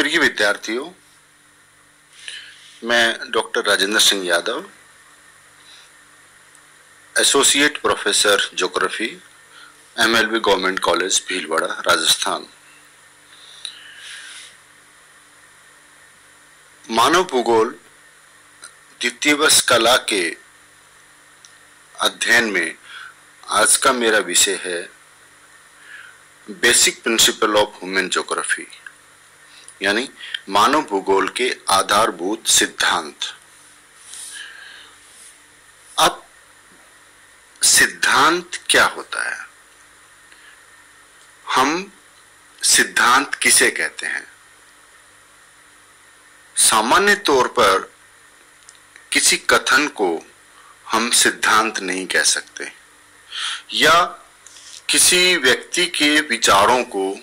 प्रिय विद्यार्थियों, मैं doctor Rajendra Singh Yadav, associate professor geography, M L B government college Bhilwara, Rajasthan. मानव भूगोल द्वितीय वर्ष कला के अध्ययन में आज का मेरा विषय है basic principle of human geography, यानी मानव भूगोल के आधारभूत सिद्धांत। अब सिद्धांत क्या होता है? हम सिद्धांत किसे कहते हैं? सामान्य तौर पर किसी कथन को हम सिद्धांत नहीं कह सकते, या किसी व्यक्ति के विचारों को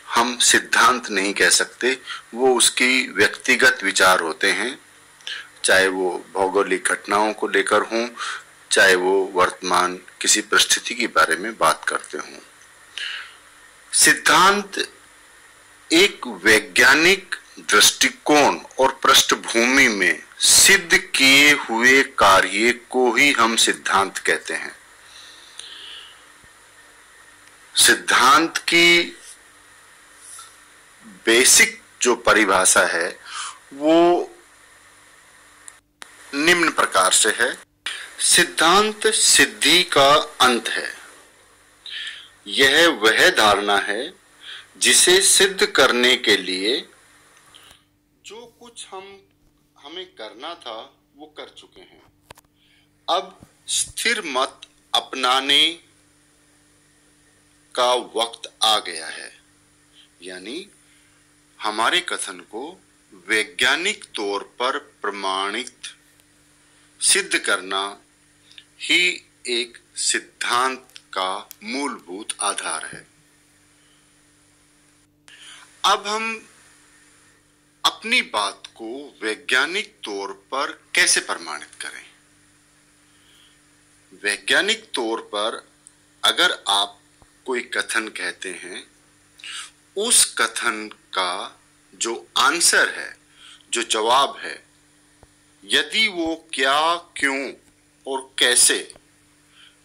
हम सिद्धांत नहीं कह सकते। वो उसकी व्यक्तिगत विचार होते हैं, चाहे वो भौगोलिक घटनाओं को लेकर हों, चाहे वो वर्तमान किसी परिस्थिति के बारे में बात करते हों। सिद्धांत एक वैज्ञानिक दृष्टिकोण और पृष्ठभूमि में सिद्ध किए हुए कार्य को ही हम सिद्धांत कहते हैं। सिद्धांत की बेसिक जो परिभाषा है वो निम्न प्रकार से है। सिद्धांत सिद्धि का अंत है। यह वह धारणा है जिसे सिद्ध करने के लिए जो कुछ हमें करना था वो कर चुके हैं। अब स्थिर मत अपनाने का वक्त आ गया है, यानी हमारे कथन को वैज्ञानिक तौर पर प्रमाणित सिद्ध करना ही एक सिद्धांत का मूलभूत आधार है। अब हम अपनी बात को वैज्ञानिक तौर पर कैसे प्रमाणित करें? वैज्ञानिक तौर पर अगर आप कोई कथन कहते हैं, उस कथन का जो आंसर है, जो जवाब है, यदि वो क्या, क्यों और कैसे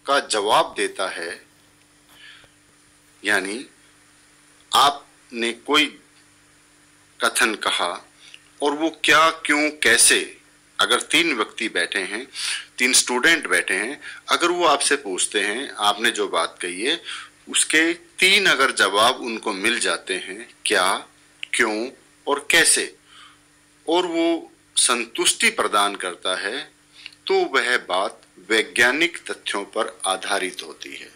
का जवाब देता है, यानी आपने कोई कथन कहा और वो क्या, क्यों, कैसे, अगर 3 व्यक्ति बैठे हैं, 3 स्टूडेंट बैठे हैं, अगर वो आपसे पूछते हैं आपने जो बात कही है उसके 3 अगर जवाब उनको मिल जाते हैं, क्या, क्यों और कैसे, और वो संतुष्टि प्रदान करता है, तो वह बात वैज्ञानिक तथ्यों पर आधारित होती है।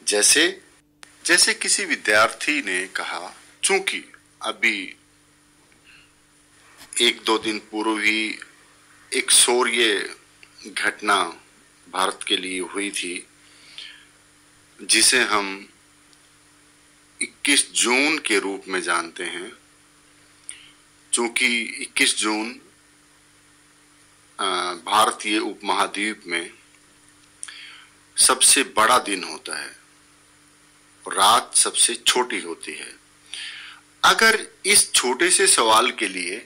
जैसे किसी विद्यार्थी ने कहा, चूंकि अभी 1-2 दिन पूर्व ही एक शौर्य घटना भारत के लिए हुई थी, जिसे हम 21 जून के रूप में जानते हैं। चूंकि 21 जून भारतीय उपमहाद्वीप में सबसे बड़ा दिन होता है और रात सबसे छोटी होती है। अगर इस छोटे से सवाल के लिए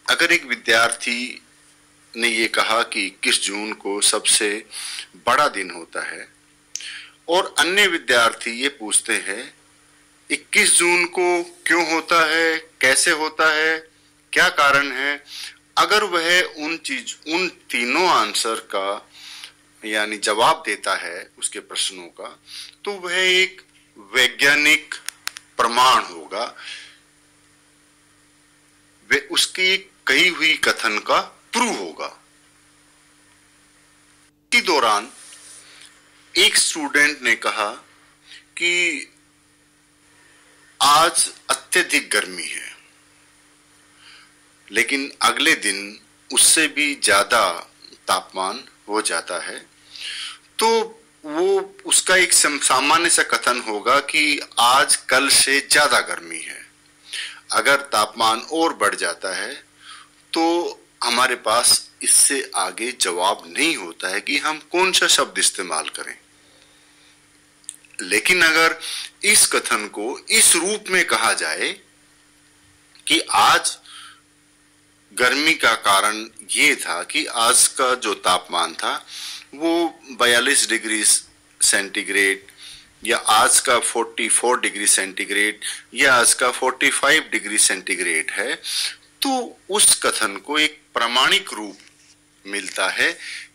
अगर एक विद्यार्थी ने ये कहा कि 21 जून को सबसे बड़ा दिन होता है, और अन्य विद्यार्थी ये पूछते हैं 21 जून को क्यों होता है, कैसे होता है, क्या कारण है, अगर वह उन तीनों आंसर का यानी जवाब देता है उसके प्रश्नों का, तो वह एक वैज्ञानिक प्रमाण होगा, वे उसकी कही हुई कथन का प्रूव होगा। इसी दौरान एक स्टूडेंट ने कहा कि आज अत्यधिक गर्मी है, लेकिन अगले दिन उससे भी ज्यादा तापमान हो जाता है, तो वो उसका एक सामान्य सा कथन होगा कि आज कल से ज्यादा गर्मी है। अगर तापमान और बढ़ जाता है तो हमारे पास इससे आगे जवाब नहीं होता है कि हम कौन सा शब्द इस्तेमाल करें। लेकिन अगर इस कथन को इस रूप में कहा जाए कि आज गर्मी का कारण ये था कि आज का जो तापमान था वो 42 डिग्री सेंटीग्रेड या आज का 44 डिग्री सेंटीग्रेड या आज का 45 डिग्री सेंटीग्रेड है। तो उस कथन को एक प्रामाणिक रूप मिलता है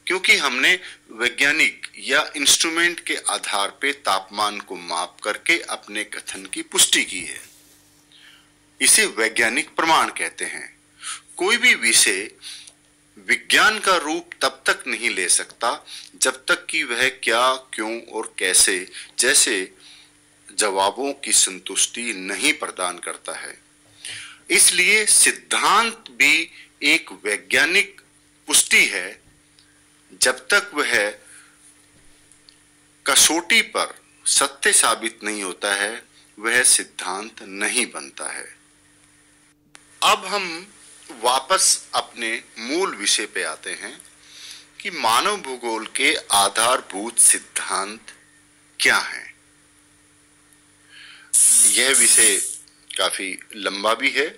क्योंकि हमने वैज्ञानिक या इंस्ट्रूमेंट के आधार पे तापमान को माप करके अपने कथन की पुष्टि की है। इसे वैज्ञानिक प्रमाण कहते हैं। कोई भी विषय विज्ञान का रूप तब तक नहीं ले सकता जब तक कि वह क्या, क्यों और कैसे जैसे जवाबों की संतुष्टि नहीं प्रदान करता है। इसलिए सिद्धांत भी एक वैज्ञानिक पुष्टि है। जब तक वह कसौटी पर सत्य साबित नहीं होता है वह सिद्धांत नहीं बनता है। अब हम वापस अपने मूल विषय पे आते हैं कि मानव भूगोल के आधारभूत सिद्धांत क्या हैं। यह विषय काफी लंबा भी है,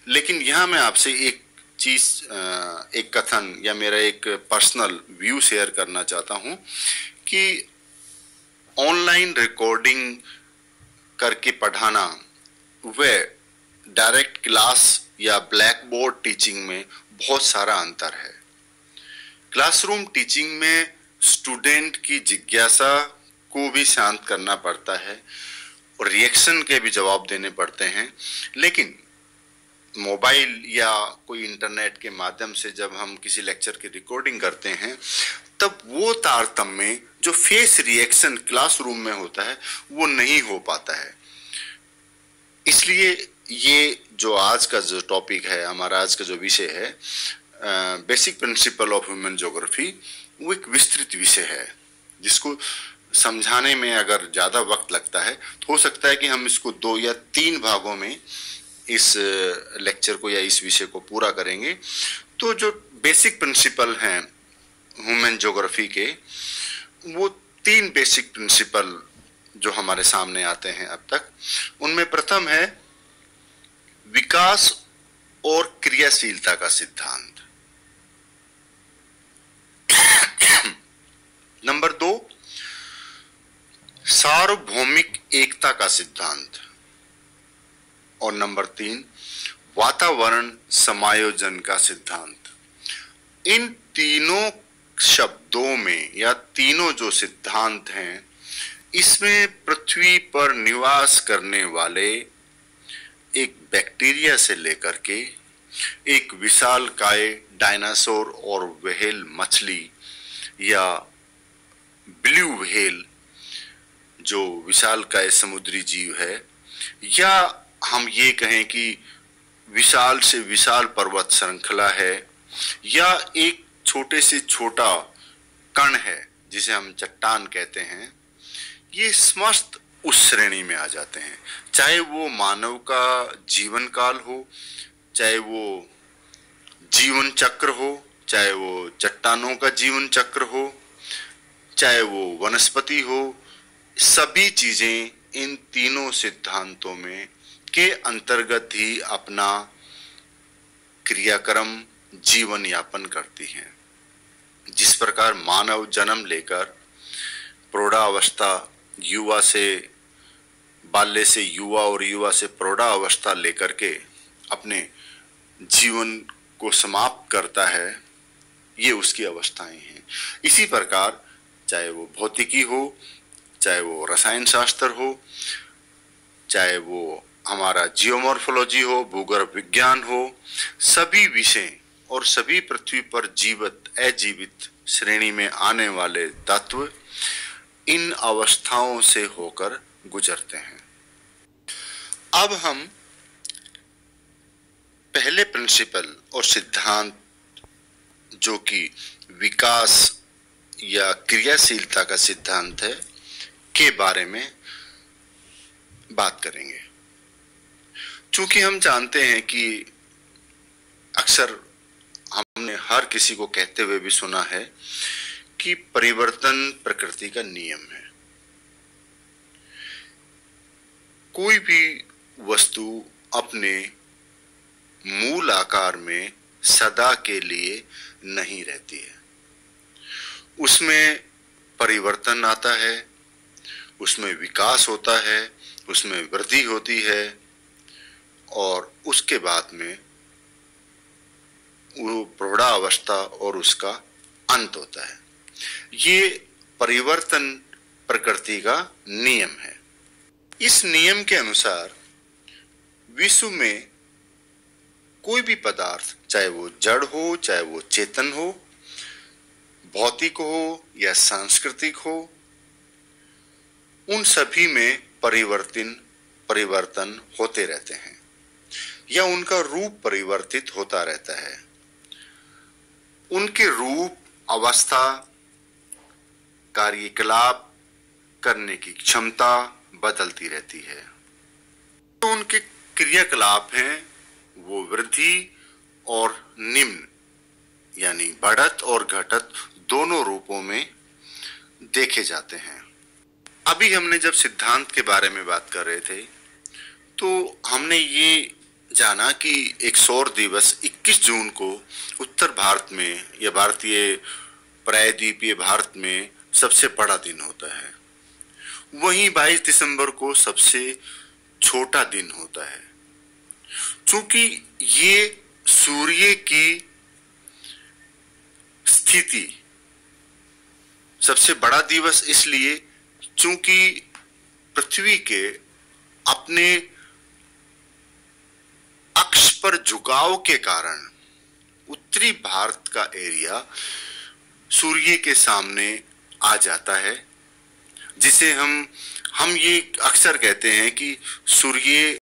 लेकिन यहां मैं आपसे एक चीज, एक कथन या मेरा एक पर्सनल व्यू शेयर करना चाहता हूं कि ऑनलाइन रिकॉर्डिंग करके पढ़ाना व डायरेक्ट क्लास या ब्लैक बोर्ड टीचिंग में बहुत सारा अंतर है। क्लासरूम टीचिंग में स्टूडेंट की जिज्ञासा को भी शांत करना पड़ता है और रिएक्शन के भी जवाब देने पड़ते हैं, लेकिन मोबाइल या कोई इंटरनेट के माध्यम से जब हम किसी लेक्चर की रिकॉर्डिंग करते हैं तब वो तारतम्य जो फेस रिएक्शन क्लासरूम में होता है वो नहीं हो पाता है। इसलिए ये जो आज का जो टॉपिक है, हमारा आज का जो विषय है, basic principle of human geography, वो एक विस्तृत विषय है जिसको समझाने में अगर ज़्यादा वक्त लगता है तो हो सकता है कि हम इसको 2 या 3 भागों में इस लेक्चर को या इस विषय को पूरा करेंगे। तो जो बेसिक प्रिंसिपल हैं ह्यूमन ज्योग्राफी के, वो 3 बेसिक प्रिंसिपल जो हमारे सामने आते हैं अब तक, उनमें प्रथम है विकास और क्रियाशीलता का सिद्धांत। नंबर 2 सार्वभौमिक एकता का सिद्धांत और नंबर 3 वातावरण समायोजन का सिद्धांत। इन तीनों शब्दों में या तीनों जो सिद्धांत हैं, इसमें पृथ्वी पर निवास करने वाले एक बैक्टीरिया से लेकर के एक विशालकाय डायनासोर और व्हेल मछली या ब्लू व्हेल जो विशालकाय समुद्री जीव है, या हम ये कहें कि विशाल से विशाल पर्वत श्रृंखला है, या एक छोटे से छोटा कण है जिसे हम चट्टान कहते हैं, ये समस्त उस श्रेणी में आ जाते हैं। चाहे वो मानव का जीवन काल हो, चाहे वो जीवन चक्र हो, चाहे वो चट्टानों का जीवन चक्र हो, चाहे वो वनस्पति हो, सभी चीजें इन तीनों सिद्धांतों में के अंतर्गत ही अपना क्रियाक्रम जीवन यापन करती हैं। जिस प्रकार मानव जन्म लेकर प्रौढ़ावस्था, युवा से बाल्य से युवा और युवा से प्रौढ़ावस्था लेकर के अपने जीवन को समाप्त करता है, ये उसकी अवस्थाएं हैं। इसी प्रकार चाहे वो भौतिकी हो, चाहे वो रसायन शास्त्र हो, चाहे वो हमारा जियोमॉर्फोलॉजी हो, भूगर्भ विज्ञान हो, सभी विषय और सभी पृथ्वी पर जीवित अजीवित श्रेणी में आने वाले तत्व इन अवस्थाओं से होकर गुजरते हैं। अब हम पहले प्रिंसिपल और सिद्धांत जो कि विकास या क्रियाशीलता का सिद्धांत है के बारे में बात करेंगे। चूंकि हम जानते हैं कि अक्सर हमने हर किसी को कहते हुए भी सुना है कि परिवर्तन प्रकृति का नियम है। कोई भी वस्तु अपने मूल आकार में सदा के लिए नहीं रहती है। उसमें परिवर्तन आता है, उसमें विकास होता है, उसमें वृद्धि होती है और उसके बाद में वो प्रौढ़ावस्था और उसका अंत होता है। ये परिवर्तन प्रकृति का नियम है। इस नियम के अनुसार विश्व में कोई भी पदार्थ, चाहे वो जड़ हो, चाहे वो चेतन हो, भौतिक हो या सांस्कृतिक हो, उन सभी में परिवर्तन होते रहते हैं या उनका रूप परिवर्तित होता रहता है। उनके रूप, अवस्था, कार्यकलाप करने की क्षमता बदलती रहती है। तो उनके क्रियाकलाप हैं वो वृद्धि और निम्न यानी बढ़त और घटत दोनों रूपों में देखे जाते हैं। अभी हमने जब सिद्धांत के बारे में बात कर रहे थे तो हमने ये जाना कि एक सौर दिवस 21 जून को उत्तर भारत में या भारतीय प्रायद्वीपीय भारत में सबसे बड़ा दिन होता है। वहीं 22 दिसंबर को सबसे छोटा दिन होता है। चूंकि ये सूर्य की स्थिति सबसे बड़ा दिवस इसलिए चूंकि पृथ्वी के अपने अक्ष पर झुकाव के कारण उत्तरी भारत का एरिया सूर्य के सामने आ जाता है, जिसे हम ये अक्सर कहते हैं कि सूर्य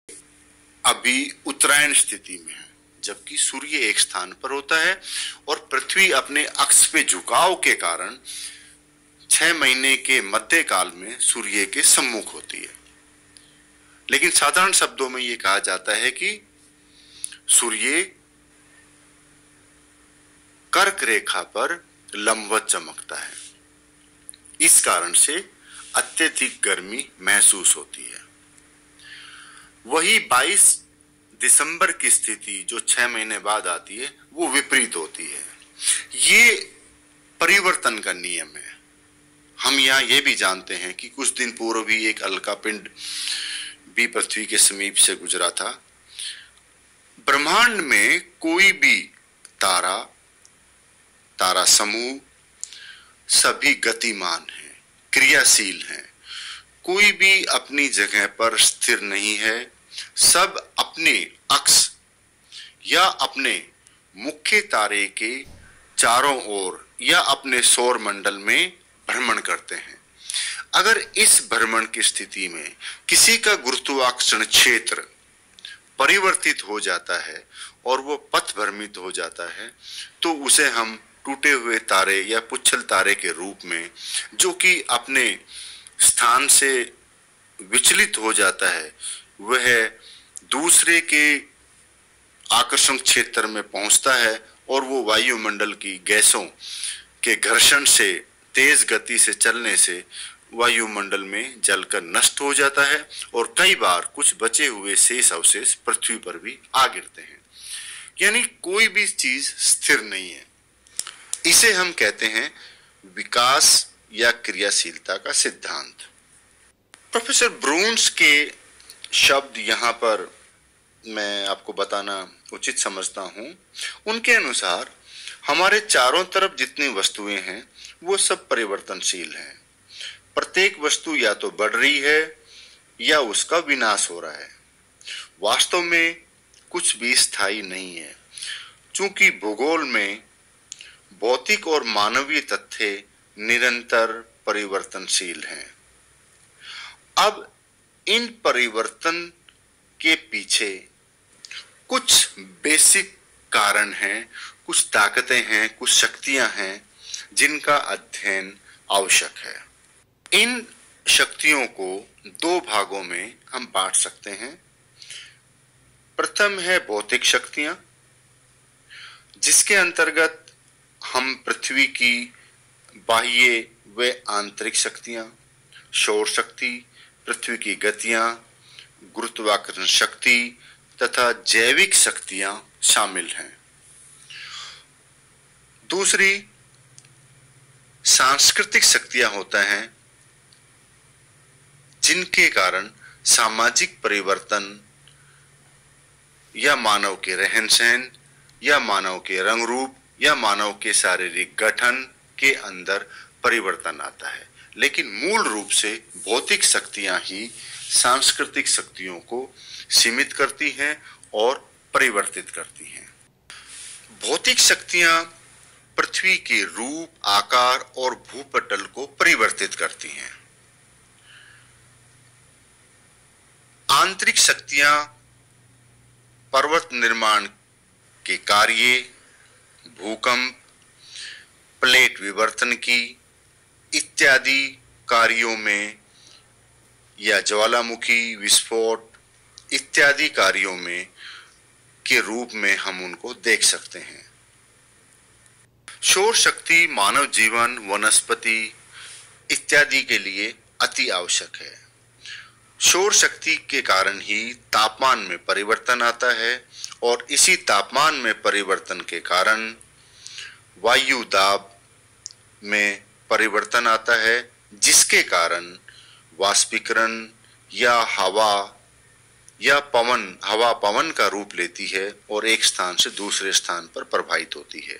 अभी उत्तरायण स्थिति में है, जबकि सूर्य एक स्थान पर होता है और पृथ्वी अपने अक्ष पे झुकाव के कारण 6 महीने के मध्यकाल में सूर्य के सम्मुख होती है। लेकिन साधारण शब्दों में यह कहा जाता है कि सूर्य कर्क रेखा पर लंबवत चमकता है। इस कारण से अत्यधिक गर्मी महसूस होती है। वही 22 दिसंबर की स्थिति जो 6 महीने बाद आती है वो विपरीत होती है। ये परिवर्तन का नियम है। हम यहाँ ये भी जानते हैं कि कुछ दिन पूर्व भी एक अलका पिंड भी पृथ्वी के समीप से गुजरा था। ब्रह्मांड में कोई भी तारा समूह सभी गतिमान हैं, क्रियाशील हैं। कोई भी अपनी जगह पर स्थिर नहीं है। सब अपने अक्ष या अपने मुख्य तारे के चारों ओर या अपने सौर मंडल में भ्रमण करते हैं। अगर इस भ्रमण की स्थिति में किसी का गुरुत्वाकर्षण क्षेत्र परिवर्तित हो जाता है और वो पथ भ्रमित हो जाता है तो उसे हम टूटे हुए तारे या पुच्छल तारे के रूप में, जो कि अपने स्थान से विचलित हो जाता है, वह दूसरे के आकर्षण क्षेत्र में पहुंचता है और वो वायुमंडल की गैसों के घर्षण से, तेज गति से चलने से वायुमंडल में जलकर नष्ट हो जाता है और कई बार कुछ बचे हुए शेष अवशेष पृथ्वी पर भी आ गिरते हैं। यानी कोई भी चीज स्थिर नहीं है। इसे हम कहते हैं विकास या क्रियाशीलता का सिद्धांत। प्रोफेसर ब्रून्स के शब्द यहाँ पर मैं आपको बताना उचित समझता हूँ। उनके अनुसार हमारे चारों तरफ जितनी वस्तुएं हैं वो सब परिवर्तनशील हैं। प्रत्येक वस्तु या तो बढ़ रही है या उसका विनाश हो रहा है। वास्तव में कुछ भी स्थायी नहीं है, चूंकि भूगोल में भौतिक और मानवीय तथ्य निरंतर परिवर्तनशील हैं। अब इन परिवर्तन के पीछे कुछ बेसिक कारण हैं, कुछ ताकतें हैं, कुछ शक्तियां हैं जिनका अध्ययन आवश्यक है। इन शक्तियों को 2 भागों में हम बांट सकते हैं। प्रथम है भौतिक शक्तियां, जिसके अंतर्गत हम पृथ्वी की बाह्य व आंतरिक शक्तियां, सौर शक्ति, पृथ्वी की गतियां, गुरुत्वाकर्षण शक्ति तथा जैविक शक्तियां शामिल हैं। दूसरी सांस्कृतिक शक्तियां होता हैं जिनके कारण सामाजिक परिवर्तन या मानव के रहन सहन या मानव के रंग रूप या मानव के शारीरिक गठन के अंदर परिवर्तन आता है। लेकिन मूल रूप से भौतिक शक्तियां ही सांस्कृतिक शक्तियों को सीमित करती हैं और परिवर्तित करती हैं। भौतिक शक्तियां पृथ्वी के रूप, आकार और भूपटल को परिवर्तित करती हैं। आंतरिक शक्तियां पर्वत निर्माण के कार्य, भूकंप, प्लेट विवर्तन की इत्यादि कार्यों में या ज्वालामुखी विस्फोट इत्यादि कार्यों में के रूप में हम उनको देख सकते हैं। सौर शक्ति मानव जीवन, वनस्पति इत्यादि के लिए अति आवश्यक है। सौर शक्ति के कारण ही तापमान में परिवर्तन आता है और इसी तापमान में परिवर्तन के कारण वायु दाब में परिवर्तन आता है, जिसके कारण वाष्पीकरण या हवा पवन का रूप लेती है और एक स्थान से दूसरे स्थान पर प्रवाहित होती है।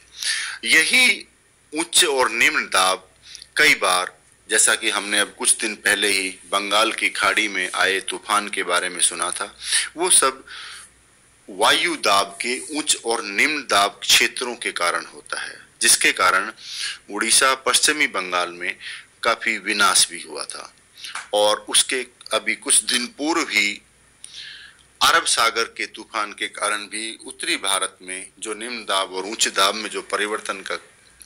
यही उच्च और निम्न दाब कई बार, जैसा कि हमने अब कुछ दिन पहले ही बंगाल की खाड़ी में आए तूफान के बारे में सुना था, वो सब वायु दाब के उच्च और निम्न दाब क्षेत्रों के कारण होता है, जिसके कारण उड़ीसा, पश्चिमी बंगाल में काफी विनाश भी हुआ था। और उसके अभी कुछ दिन पूर्व ही अरब सागर के तूफान के कारण भी उत्तरी भारत में जो निम्न दाब और उच्च दाब में जो परिवर्तन का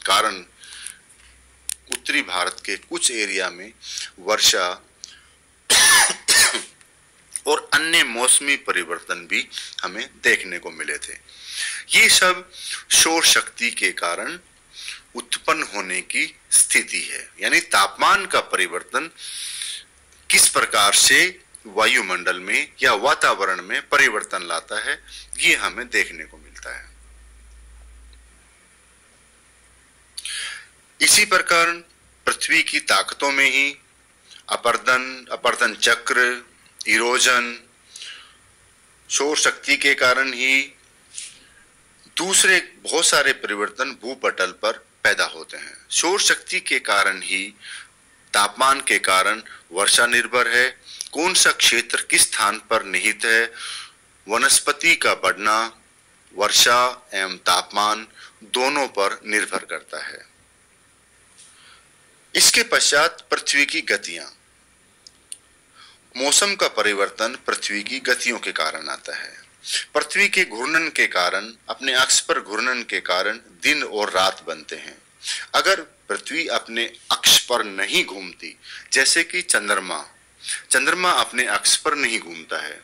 कारण उत्तरी भारत के कुछ एरिया में वर्षा और अन्य मौसमी परिवर्तन भी हमें देखने को मिले थे। ये सब सौर शक्ति के कारण उत्पन्न होने की स्थिति है। यानी तापमान का परिवर्तन किस प्रकार से वायुमंडल में या वातावरण में परिवर्तन लाता है, ये हमें देखने को मिलता है। इसी प्रकार पृथ्वी की ताकतों में ही अपरदन चक्र, इरोजन, सौर शक्ति के कारण ही दूसरे बहुत सारे परिवर्तन भूपटल पर पैदा होते हैं। सौर शक्ति के कारण ही तापमान के कारण वर्षा निर्भर है, कौन सा क्षेत्र किस स्थान पर निहित है, वनस्पति का बढ़ना वर्षा एवं तापमान दोनों पर निर्भर करता है। इसके पश्चात पृथ्वी की गतियां। मौसम का परिवर्तन पृथ्वी की गतियों के कारण आता है। पृथ्वी के घूर्णन के कारण, अपने अक्ष पर घूर्णन के कारण दिन और रात बनते हैं। अगर पृथ्वी अपने अक्ष पर नहीं घूमती, जैसे कि चंद्रमा अपने अक्ष पर नहीं घूमता है,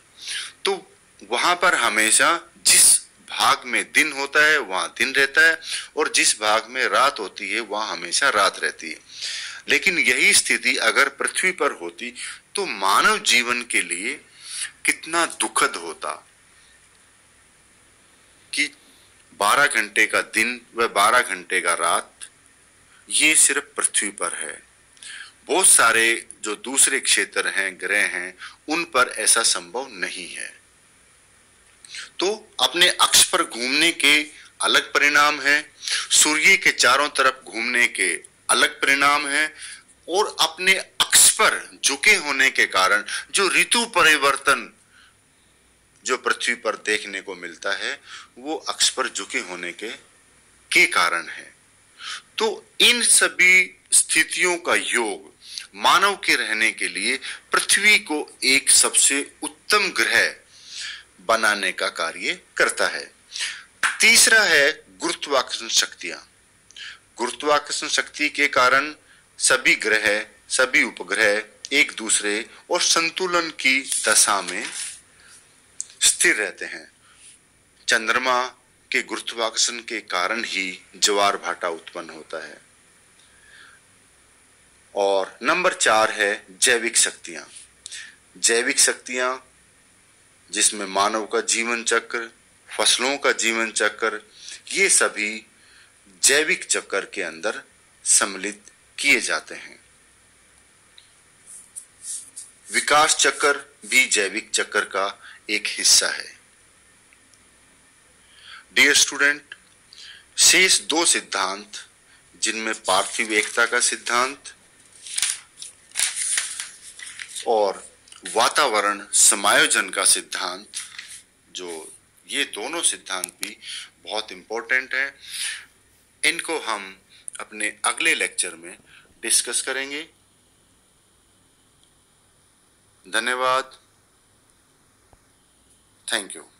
तो वहां पर हमेशा जिस भाग में दिन होता है वहां दिन रहता है और जिस भाग में रात होती है वहां हमेशा रात रहती है। लेकिन यही स्थिति अगर पृथ्वी पर होती तो मानव जीवन के लिए कितना दुखद होता कि 12 घंटे का दिन व 12 घंटे का रात ये सिर्फ पृथ्वी पर है। बहुत सारे जो दूसरे क्षेत्र हैं, ग्रह हैं, उन पर ऐसा संभव नहीं है। तो अपने अक्ष पर घूमने के अलग परिणाम हैं, सूर्य के चारों तरफ घूमने के अलग परिणाम हैं, और अपने अक्ष पर झुके होने के कारण जो ऋतु परिवर्तन जो पृथ्वी पर देखने को मिलता है वो अक्ष पर झुके होने के कारण है। तो इन सभी स्थितियों का योग मानव के रहने के लिए पृथ्वी को एक सबसे उत्तम ग्रह बनाने का कार्य करता है। तीसरा है गुरुत्वाकर्षण शक्तियां। गुरुत्वाकर्षण शक्ति के कारण सभी ग्रह, सभी उपग्रह एक दूसरे और संतुलन की दशा में स्थिर रहते हैं। चंद्रमा के गुरुत्वाकर्षण के कारण ही ज्वार भाटा उत्पन्न होता है। और नंबर 4 है जैविक शक्तियां। जैविक शक्तियां जिसमें मानव का जीवन चक्र, फसलों का जीवन चक्र, ये सभी जैविक चक्र के अंदर सम्मिलित किए जाते हैं। विकास चक्र भी जैविक चक्र का एक हिस्सा है। डियर स्टूडेंट, शेष दो सिद्धांत, जिनमें पार्थिव एकता का सिद्धांत और वातावरण समायोजन का सिद्धांत, जो ये दोनों सिद्धांत भी बहुत इंपॉर्टेंट हैं, इनको हम अपने अगले लेक्चर में डिस्कस करेंगे। धन्यवाद। Thank you.